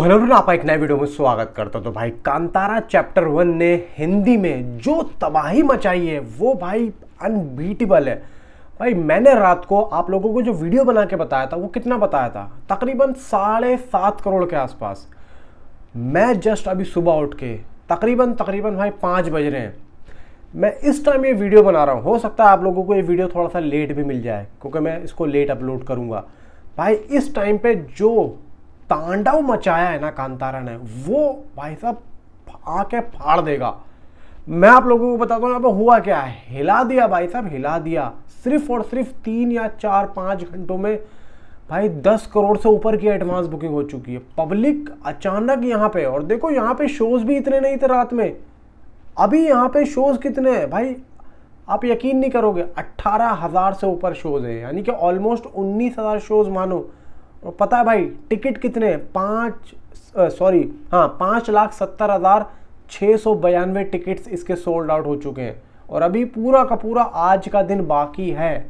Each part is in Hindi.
हेलो फ्रेंड, आपका एक नए वीडियो में स्वागत करता हूं। तो भाई कांतारा चैप्टर 1 ने हिंदी में जो तबाही मचाई है वो भाई अनबीटेबल है। भाई मैंने रात को आप लोगों को जो वीडियो बना के बताया था वो कितना बताया था, तकरीबन 7.5 करोड़ के आसपास। मैं जस्ट अभी सुबह उठ के तकरीबन भाई 5 बज रहे हैं, मैं इस टाइम ये वीडियो बना रहा हूँ। हो सकता है आप लोगों को ये वीडियो थोड़ा सा लेट भी मिल जाए क्योंकि मैं इसको लेट अपलोड करूँगा। भाई इस टाइम पे जो तांडव मचाया है ना कांतारा ने, वो भाई साहब आके फाड़ देगा। मैं आप लोगों को बताता हूँ यहाँ पे हुआ क्या है। हिला दिया भाई साहब, हिला दिया। सिर्फ और सिर्फ 3 या 4-5 घंटों में भाई 10 करोड़ से ऊपर की एडवांस बुकिंग हो चुकी है। पब्लिक अचानक यहाँ पे, और देखो यहाँ पे शोज भी इतने नहीं थे रात में। अभी यहाँ पे शोज कितने हैं भाई, आप यकीन नहीं करोगे, 18,000 से ऊपर शोज हैं, यानी कि ऑलमोस्ट 19,000 शोज मानो। और पता है भाई टिकट कितने हैं? 5,70,692 टिकट्स इसके सोल्ड आउट हो चुके हैं। और अभी पूरा का पूरा आज का दिन बाकी है।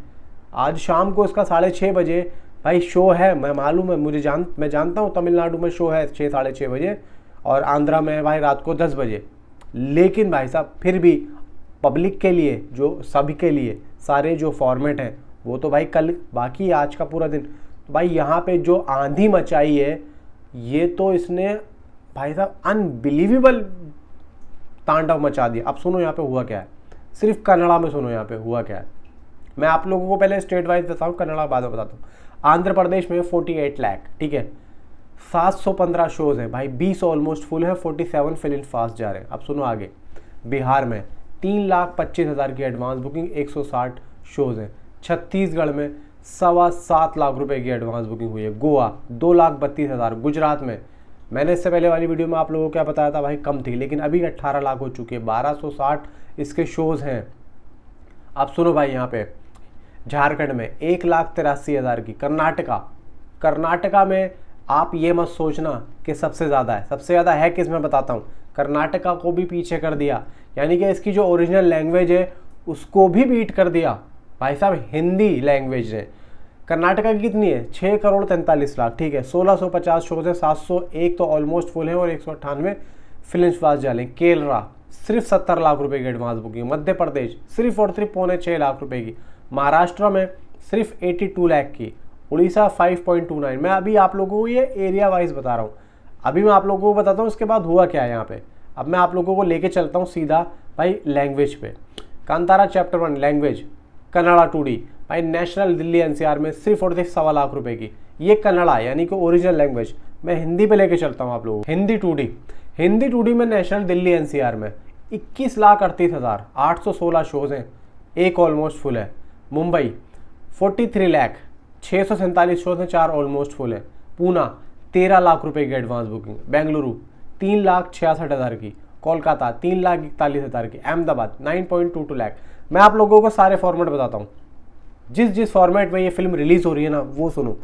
आज शाम को इसका 6:30 बजे भाई शो है। मैं मालूम है, मैं जानता हूँ तमिलनाडु में शो है 6-6:30 बजे, और आंध्रा में भाई रात को 10 बजे। लेकिन भाई साहब फिर भी पब्लिक के लिए, जो सभी के लिए सारे जो फॉर्मेट हैं वो तो भाई कल बाकी, आज का पूरा दिन। भाई यहाँ पे जो आंधी मचाई है, ये तो इसने भाई साहब अनबिलीवेबल तांडव मचा दिया। अब सुनो यहाँ पे हुआ क्या है, सिर्फ कन्नड़ा में सुनो यहाँ पे हुआ क्या है। मैं आप लोगों को पहले स्टेट वाइज बताऊँ, कन्नड़ा बाद में बताता हूँ। आंध्र प्रदेश में 48 लाख, ठीक है, 715 शोज हैं भाई, 20 ऑलमोस्ट फुल है, 47 फिल इन फास्ट जा रहे हैं। अब सुनो आगे। बिहार में 3,25,000 की एडवांस बुकिंग, 160 शोज हैं। छत्तीसगढ़ में 7.25 लाख रुपए की एडवांस बुकिंग हुई है। गोवा 2,32,000। गुजरात में, मैंने इससे पहले वाली वीडियो में आप लोगों को क्या बताया था भाई, कम थी, लेकिन अभी 18 लाख हो चुकी है। 1,260 इसके शोज हैं। अब सुनो भाई यहाँ पे झारखंड में 1,83,000 की। कर्नाटका में आप ये मत सोचना कि सबसे ज़्यादा है, सबसे ज़्यादा है किस में बताता हूँ। कर्नाटका को भी पीछे कर दिया, यानी कि इसकी जो ओरिजिनल लैंग्वेज है उसको भी बीट कर दिया भाई साहब, हिंदी लैंग्वेज ने। कर्नाटका की कितनी है? 6,43,00,000, ठीक है, 1,650 शोज है, 701 तो ऑलमोस्ट फुल है और 198 फिल्म फास्ट जाले। केरला सिर्फ 70 लाख रुपए की एडवांस बुकिंग। मध्य प्रदेश सिर्फ और सिर्फ 5.25 लाख रुपए की। महाराष्ट्र में सिर्फ 82 लाख की। उड़ीसा 5.29। मैं अभी आप लोगों को ये एरिया वाइज बता रहा हूँ। अभी मैं आप लोगों को बताता हूँ इसके बाद हुआ क्या है यहाँ पे। अब मैं आप लोगों को लेके चलता हूँ सीधा भाई लैंग्वेज पे। Kantara chapter 1 language Kannada 2D भाई, नेशनल दिल्ली एनसीआर में सिर्फ और सिर्फ 1.25 लाख रुपए की। ये कन्नड़ा यानी कि ओरिजिनल लैंग्वेज। मैं हिंदी पे लेके चलता हूँ आप लोगों को। हिंदी 2D में नेशनल दिल्ली एनसीआर में 21,38,816 शोज हैं, एक ऑलमोस्ट फुल है। मुंबई 43,647 शोज हैं, 4 ऑलमोस्ट फुल है। पूना 13 लाख रुपए की एडवांस बुकिंग। बेंगलुरु 3,66,000 की। कोलकाता 3,41,000 की। अहमदाबाद 9.22 लाख। मैं आप लोगों को सारे फॉर्मेट बताता हूँ, जिस फॉर्मेट में ये फिल्म रिलीज हो रही है ना वो सुनो।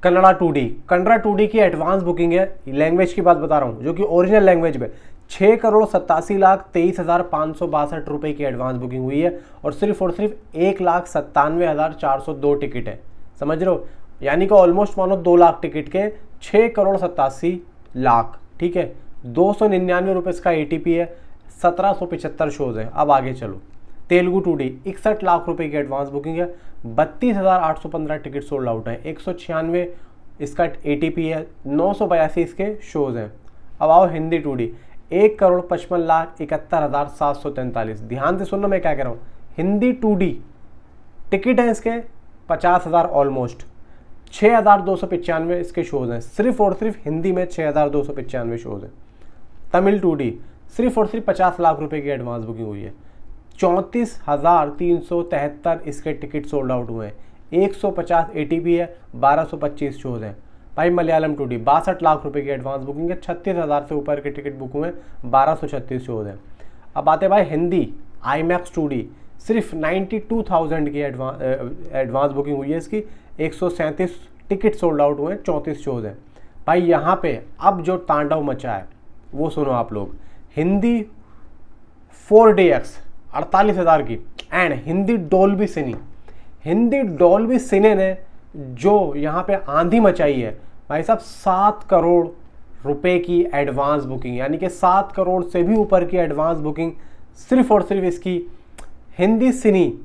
कन्नड़ा 2D की एडवांस बुकिंग है, लैंग्वेज की बात बता रहा हूँ, जो कि ओरिजिनल लैंग्वेज में 6,87,23,562 रुपए की एडवांस बुकिंग हुई है। और सिर्फ 1,97,402 टिकट है, समझ रहे हो, यानी कि ऑलमोस्ट मानो 2 लाख टिकट के 6,87,00,000, ठीक है। 299 रुपये इसका ATP है, 1,775 शोज है। अब आगे चलो। तेलुगु 2D 61 लाख रुपए की एडवांस बुकिंग है, 32,815 टिकट सोल्ड आउट है, 196 इसका ATP है, 982 इसके शोज हैं। अब आओ हिंदी 2D 1,55,71,743। ध्यान से सुनना मैं क्या कह रहा हूँ। हिंदी 2D टिकट है इसके 50,000 ऑलमोस्ट, 6,295 इसके शोज हैं। सिर्फ और सिर्फ हिंदी में 6,295 शोज हैं। तमिल 2D सिर्फ और सिर्फ 50 लाख रुपए की एडवांस बुकिंग हुई है, 34,373 इसके टिकट सोल्ड आउट हुए हैं, 150 ATP है, 1,225 शोज हैं। भाई मलयालम 2D 62 लाख रुपए की एडवांस बुकिंग है, 36,000 से ऊपर के टिकट बुक हुए हैं, 1,236 शोज हैं। अब आते भाई हिंदी IMAX 2D सिर्फ 92,000 की एडवांस बुकिंग हुई है इसकी, 137 टिकट सोल्ड आउट हुए हैं, 34 शोज हैं। भाई यहाँ पे अब जो तांडव मचा है वो सुनो आप लोग। हिंदी 4DX 48,000 की। एंड हिंदी डोल्बी सिने ने जो यहाँ पे आंधी मचाई है भाई साहब, 7 करोड़ रुपए की एडवांस बुकिंग, यानी कि 7 करोड़ से भी ऊपर की एडवांस बुकिंग सिर्फ और सिर्फ इसकी हिंदी सिनी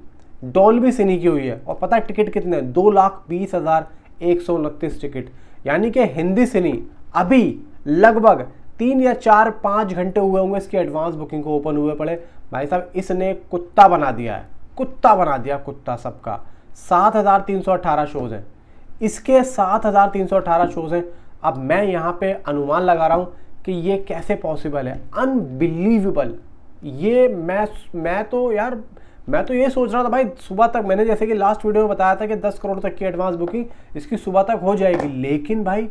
डॉल्बी सिनी की हुई है। और पता है टिकट कितने? 2,20,129 टिकट। यानी कि हिंदी सिनी अभी लगभग 3 या 4-5 घंटे हुए होंगे इसकी एडवांस बुकिंग को ओपन हुए पड़े। भाई साहब इसने कुत्ता बना दिया है, कुत्ता बना दिया, कुत्ता सबका। 7,318 शोज हैं इसके, 7,318 शोज हैं। अब मैं यहाँ पे अनुमान लगा रहा हूँ कि ये कैसे पॉसिबल है, अनबिलीवेबल। ये मैं तो यार मैं तो ये सोच रहा था भाई सुबह तक, मैंने जैसे कि लास्ट वीडियो में बताया था कि 10 करोड़ तक की एडवांस बुकिंग इसकी सुबह तक हो जाएगी, लेकिन भाई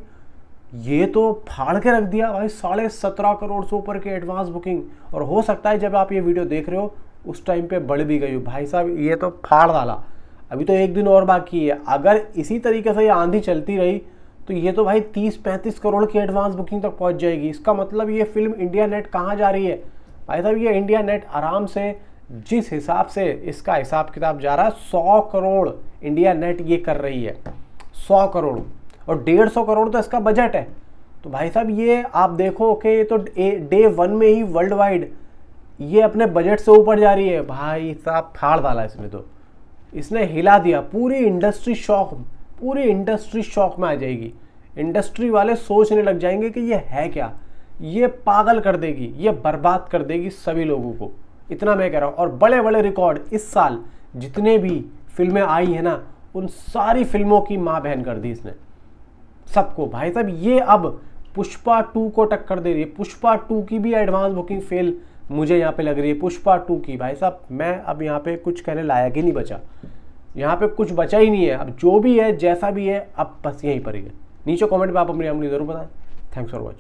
ये तो फाड़ के रख दिया भाई। 17.5 करोड़ से ऊपर की एडवांस बुकिंग। और हो सकता है जब आप ये वीडियो देख रहे हो उस टाइम पे बढ़ भी गई हो। भाई साहब ये तो फाड़ डाला। अभी तो एक दिन और बाकी है, अगर इसी तरीके से ये आंधी चलती रही तो ये तो भाई 30-35 करोड़ की एडवांस बुकिंग तक पहुंच जाएगी। इसका मतलब ये फिल्म इंडिया नेट कहाँ जा रही है भाई साहब? ये इंडिया नेट आराम से, जिस हिसाब से इसका हिसाब किताब जा रहा है, 100 करोड़ इंडिया नेट ये कर रही है, 100 करोड़। और 150 करोड़ तो इसका बजट है। तो भाई साहब ये आप देखो कि ये तो डे 1 में ही वर्ल्ड वाइड ये अपने बजट से ऊपर जा रही है। भाई साहब फाड़ डाला इसमें, तो इसने हिला दिया। पूरी इंडस्ट्री शॉक में आ जाएगी। इंडस्ट्री वाले सोचने लग जाएंगे कि ये है क्या, ये पागल कर देगी, ये बर्बाद कर देगी सभी लोगों को। इतना मैं कह रहा हूँ। और बड़े बड़े रिकॉर्ड इस साल जितने भी फिल्में आई है ना, उन सारी फिल्मों की माँ बहन कर दी इसने सबको। भाई साहब ये अब पुष्पा 2 को टक्कर दे रही है। पुष्पा 2 की भी एडवांस बुकिंग फेल मुझे यहाँ पे लग रही है। पुष्पा 2 की भाई साहब मैं अब यहाँ पे कुछ कहने लायक ही नहीं बचा, यहाँ पे कुछ बचा ही नहीं है। अब जो भी है जैसा भी है अब बस यहीं पर ही है। नीचे कमेंट में आप अपनी जरूर बताएं। Thanks for watching.